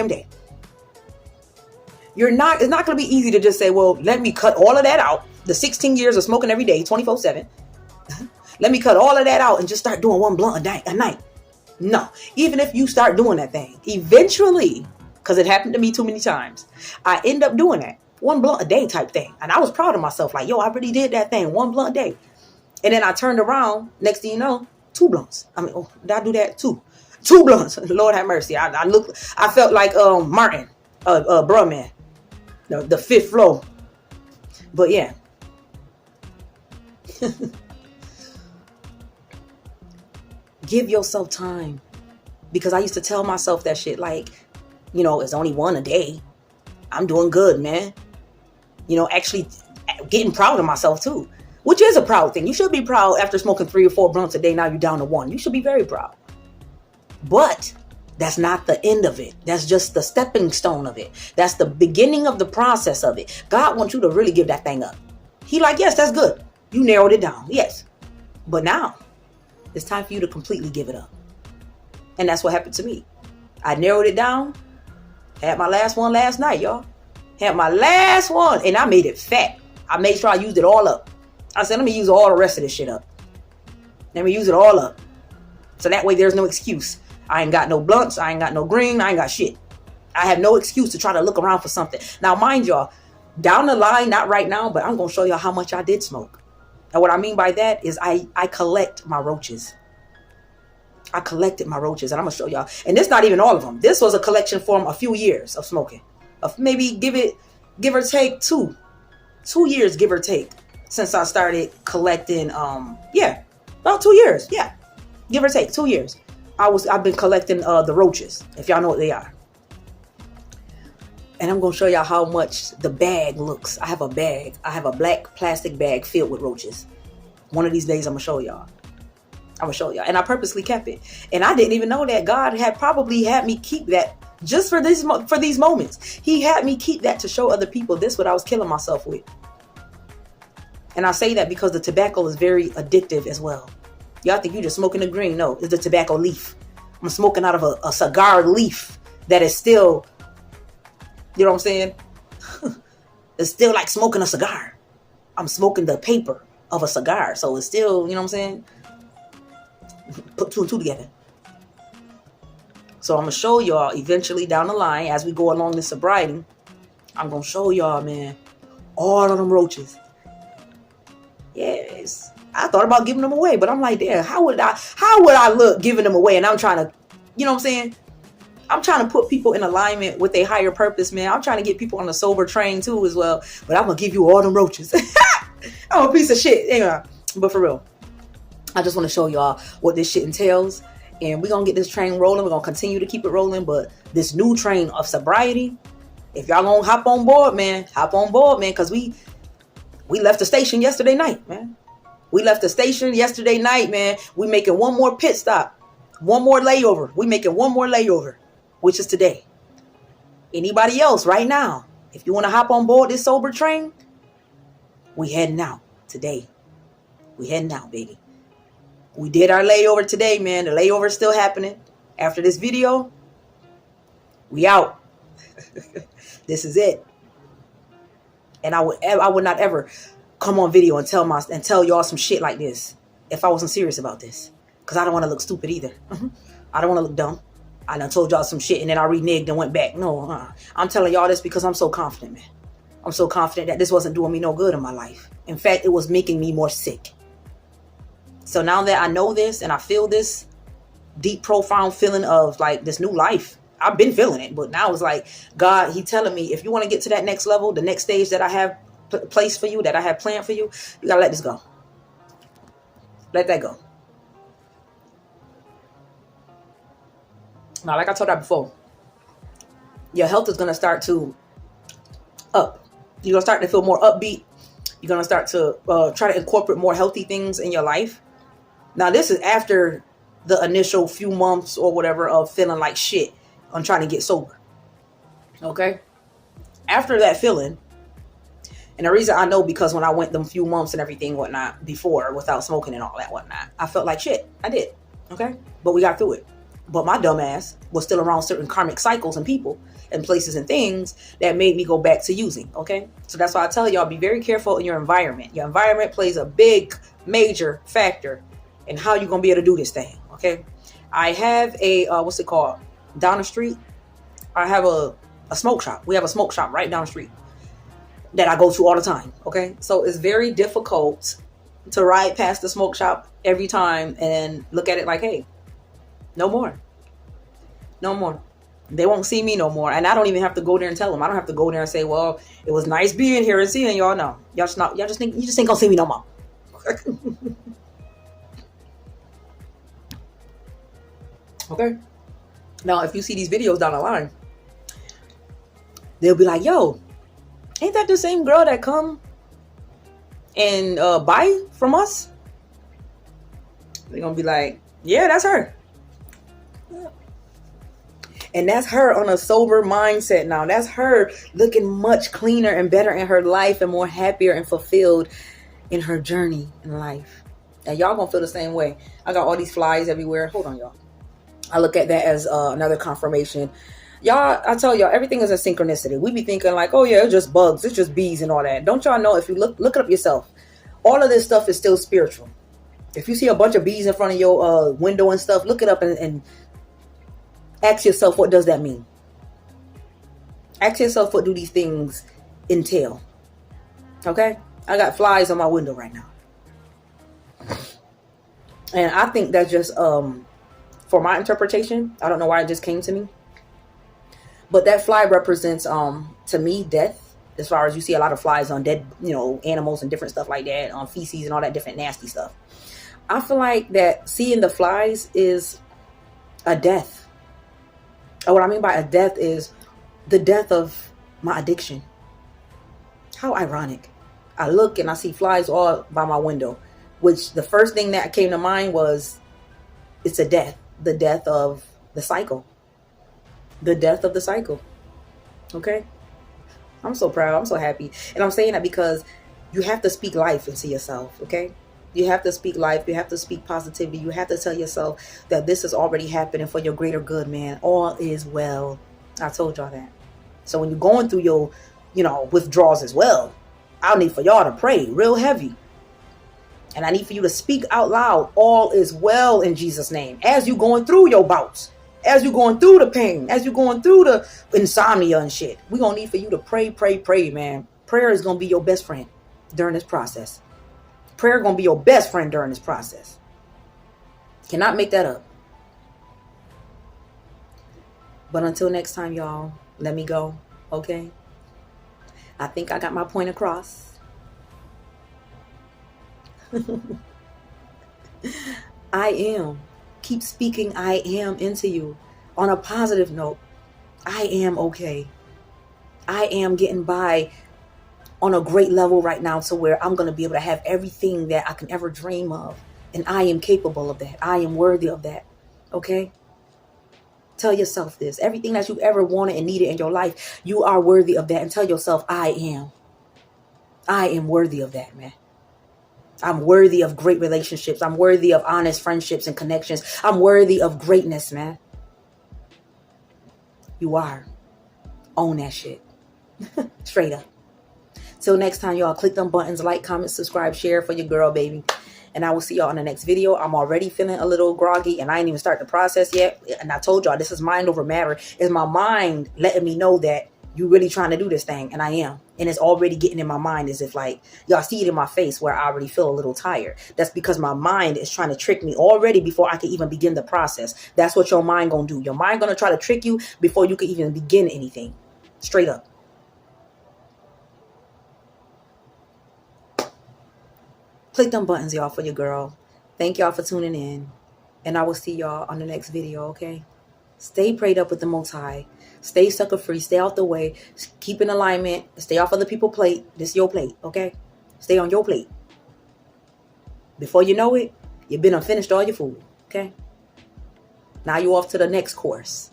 day, it's not going to be easy to just say, well, let me cut all of that out. The 16 years of smoking every day, 24/7. Let me cut all of that out and just start doing one blunt a night. No, even if you start doing that thing, eventually, because it happened to me too many times, I end up doing that. One blunt a day type thing. And I was proud of myself. Like, yo, I really did that thing. One blunt a day. And then I turned around. Next thing you know, 2 blunts. I mean, oh, did I do that? 2 blunts. Lord have mercy. I felt like Martin, bruh man. The 5th floor. But yeah. Give yourself time. Because I used to tell myself that shit like, it's only one a day. I'm doing good, man. Actually getting proud of myself too. Which is a proud thing. You should be proud after smoking 3 or 4 blunts a day. Now you're down to 1. You should be very proud. But that's not the end of it. That's just the stepping stone of it. That's the beginning of the process of it. God wants you to really give that thing up. He like, yes, that's good. You narrowed it down. Yes. But now it's time for you to completely give it up. And that's what happened to me. I narrowed it down. Had my last one last night, y'all. Had my last one. And I made it fat. I made sure I used it all up. I said, let me use all the rest of this shit up. Let me use it all up. So that way there's no excuse. I ain't got no blunts. I ain't got no green. I ain't got shit. I have no excuse to try to look around for something. Now, mind y'all, down the line, not right now, but I'm going to show y'all how much I did smoke. And what I mean by that is I collect my roaches. I collected my roaches, and I'm going to show y'all. And this not even all of them. This was a collection from a few years of smoking. Of maybe give or take 2 years, give or take, since I started collecting. About 2 years. Yeah, give or take 2 years. I've been collecting the roaches, if y'all know what they are. And I'm going to show y'all how much the bag looks. I have a bag. I have a black plastic bag filled with roaches. One of these days, I'm going to show y'all. And I purposely kept it. And I didn't even know that God had probably had me keep that just for these moments. He had me keep that to show other people this what I was killing myself with. And I say that because the tobacco is very addictive as well. Y'all think you just smoking the green. No, it's the tobacco leaf. I'm smoking out of a cigar leaf that is still, you know what I'm saying? It's still like smoking a cigar. I'm smoking the paper of a cigar. So it's still, you know what I'm saying? Put 2 and 2 together. So I'm going to show y'all eventually down the line as we go along this sobriety. I'm going to show y'all, man, all of them roaches. Yes. I thought about giving them away, but I'm like, damn, how would I look giving them away? And I'm trying to, you know what I'm saying? I'm trying to put people in alignment with a higher purpose, man. I'm trying to get people on the sober train too as well. But I'm going to give you all them roaches. I'm a piece of shit. Anyway, but for real, I just want to show y'all what this shit entails. And we're going to get this train rolling. We're going to continue to keep it rolling. But this new train of sobriety, if y'all going to hop on board, man. Because we left the station yesterday night, man. We making one more pit stop. One more layover. We making one more layover, which is today. Anybody else right now, if you want to hop on board this sober train, we heading out today. We heading out, baby. We did our layover today, man. The layover is still happening. After this video, we out. This is it. And I would not ever come on video and tell y'all some shit like this if I wasn't serious about this. Because I don't want to look stupid either. I don't want to look dumb. I done told y'all some shit and then I reneged and went back. No, I'm telling y'all this because I'm so confident, man. I'm so confident that this wasn't doing me no good in my life. In fact, it was making me more sick. So now that I know this and I feel this deep, profound feeling of like this new life, I've been feeling it. But now it's like, God, he telling me, if you want to get to that next level, the next stage that I have placed for you, that I have planned for you, you got to let this go. Let that go. Now, like I told you before, your health is going to start to up. You're going to start to feel more upbeat. You're going to start to try to incorporate more healthy things in your life. Now, this is after the initial few months or whatever of feeling like shit on trying to get sober. Okay? After that feeling, and the reason I know because when I went them few months and everything whatnot before without smoking and all that whatnot, I felt like shit. I did. Okay? But we got through it. But my dumb ass was still around certain karmic cycles and people and places and things that made me go back to using. Okay? So that's why I tell y'all, be very careful in your environment. Your environment plays a big, major factor in how you're going to be able to do this thing. Okay? I have a, what's it called? Down the street, I have a smoke shop. We have a smoke shop right down the street that I go to all the time. Okay? So it's very difficult to ride past the smoke shop every time and look at it like, hey, no more. No more. They won't see me no more. And I don't even have to go there and tell them. I don't have to go there and say, well, it was nice being here and seeing y'all. No. Y'all just think you just ain't gonna see me no more. Okay? Now, if you see these videos down the line, they'll be like, yo, ain't that the same girl that come and buy from us? They're gonna be like, yeah, that's her. And that's her on a sober mindset now. That's her looking much cleaner and better in her life and more happier and fulfilled in her journey in life. And y'all gonna feel the same way. I got all these flies everywhere. Hold on, y'all. I look at that as another confirmation. Y'all, I tell y'all, everything is a synchronicity. We be thinking like, oh yeah, it's just bugs, it's just bees and all that. Don't y'all know, if you look it up yourself, all of this stuff is still spiritual. If you see a bunch of bees in front of your window and stuff, look it up and ask yourself, what does that mean? Ask yourself, what do these things entail? Okay? I got flies on my window right now. And I think that's just, for my interpretation, I don't know why it just came to me. But that fly represents, to me, death. As far as you see a lot of flies on dead, animals and different stuff like that, on feces and all that different nasty stuff. I feel like that seeing the flies is a death. And what I mean by a death is the death of my addiction. How ironic. I look and I see flies all by my window, which the first thing that came to mind was, it's a death. The death of the cycle. The death of the cycle. Okay? I'm so proud. I'm so happy. And I'm saying that because you have to speak life into yourself. Okay? You have to speak life. You have to speak positivity. You have to tell yourself that this is already happening for your greater good, man. All is well. I told y'all that. So when you're going through your, withdrawals as well, I need for y'all to pray real heavy. And I need for you to speak out loud, all is well in Jesus' name. As you're going through your bouts, as you're going through the pain, as you're going through the insomnia and shit, we're going to need for you to pray, man. Prayer is going to be your best friend during this process. Prayer going to be your best friend during this process. Cannot make that up. But until next time, y'all, let me go. Okay? I think I got my point across. I am. Keep speaking I am into you. On a positive note, I am okay. I am getting by on a great level right now, to where I'm going to be able to have everything that I can ever dream of. And I am capable of that. I am worthy of that. Okay? Tell yourself this. Everything that you ever wanted and needed in your life, you are worthy of that. And tell yourself, I am. I am worthy of that, man. I'm worthy of great relationships. I'm worthy of honest friendships and connections. I'm worthy of greatness, man. You are. Own that shit. Straight up. Till next time, y'all, click them buttons, like, comment, subscribe, share for your girl, baby. And I will see y'all in the next video. I'm already feeling a little groggy and I ain't even start the process yet. And I told y'all, this is mind over matter. It's my mind letting me know that you really trying to do this thing. And I am. And it's already getting in my mind as if like, y'all see it in my face where I already feel a little tired. That's because my mind is trying to trick me already before I can even begin the process. That's what your mind gonna do. Your mind gonna try to trick you before you can even begin anything. Straight up. Click them buttons, y'all, for your girl. Thank y'all for tuning in. And I will see y'all on the next video, okay? Stay prayed up with the Most High. Stay sucker free. Stay out the way. Keep in alignment. Stay off other people's plate. This is your plate, okay? Stay on your plate. Before you know it, you've been unfinished all your food, okay? Now you off to the next course.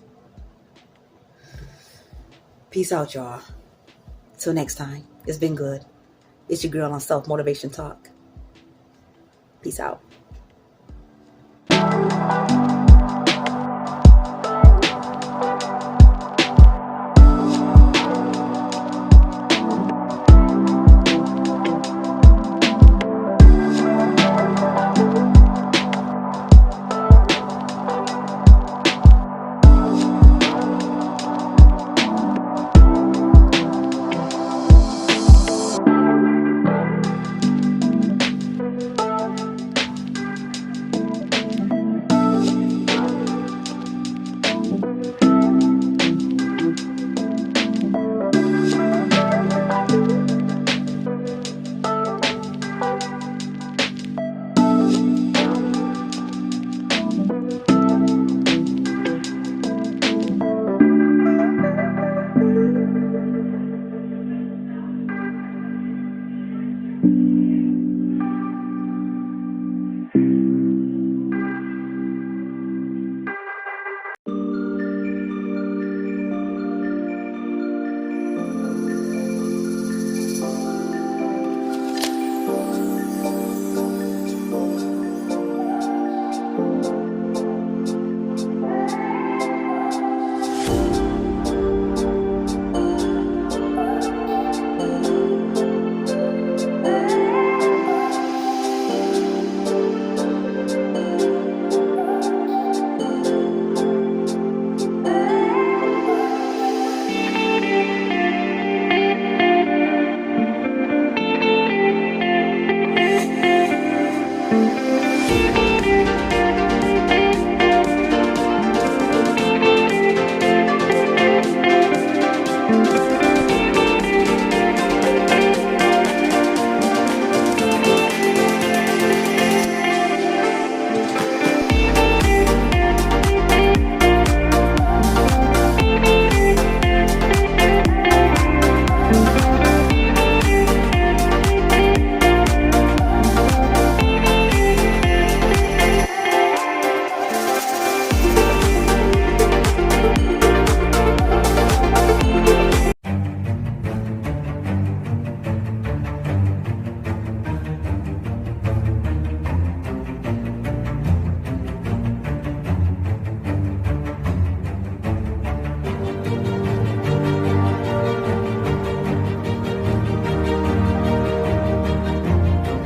Peace out, y'all. Till next time. It's been good. It's your girl on Self Motivation Talk. Peace out.